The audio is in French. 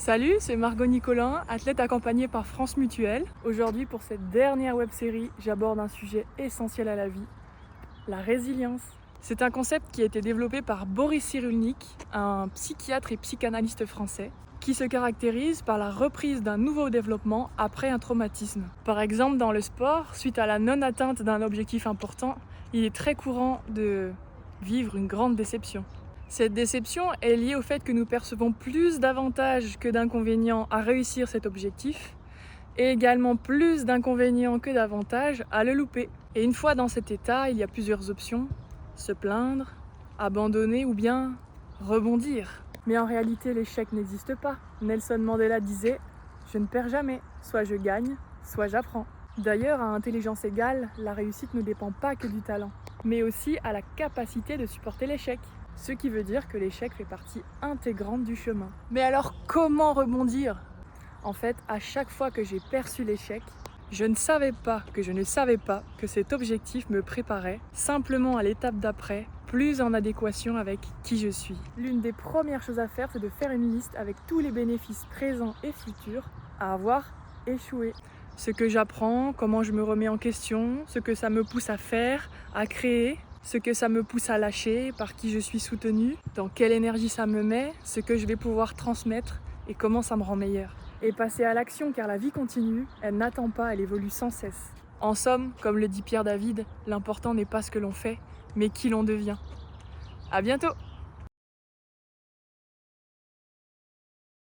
Salut, c'est Margot Nicolin, athlète accompagnée par France Mutuelle. Aujourd'hui, pour cette dernière web-série, j'aborde un sujet essentiel à la vie, la résilience. C'est un concept qui a été développé par Boris Cyrulnik, un psychiatre et psychanalyste français, qui se caractérise par la reprise d'un nouveau développement après un traumatisme. Par exemple, dans le sport, suite à la non-atteinte d'un objectif important, il est très courant de vivre une grande déception. Cette déception est liée au fait que nous percevons plus d'avantages que d'inconvénients à réussir cet objectif, et également plus d'inconvénients que d'avantages à le louper. Et une fois dans cet état, il y a plusieurs options: se plaindre, abandonner ou bien rebondir. Mais en réalité, l'échec n'existe pas. Nelson Mandela disait « Je ne perds jamais, soit je gagne, soit j'apprends ». D'ailleurs, à intelligence égale, la réussite ne dépend pas que du talent, mais aussi à la capacité de supporter l'échec. Ce qui veut dire que l'échec fait partie intégrante du chemin. Mais alors comment rebondir ? En fait, à chaque fois que j'ai perçu l'échec, je ne savais pas que cet objectif me préparait simplement à l'étape d'après, plus en adéquation avec qui je suis. L'une des premières choses à faire, c'est de faire une liste avec tous les bénéfices présents et futurs à avoir échoué. Ce que j'apprends, comment je me remets en question, ce que ça me pousse à faire, à créer, ce que ça me pousse à lâcher, par qui je suis soutenue, dans quelle énergie ça me met, ce que je vais pouvoir transmettre et comment ça me rend meilleure. Et passer à l'action, car la vie continue, elle n'attend pas, elle évolue sans cesse. En somme, comme le dit Pierre David, l'important n'est pas ce que l'on fait, mais qui l'on devient. À bientôt!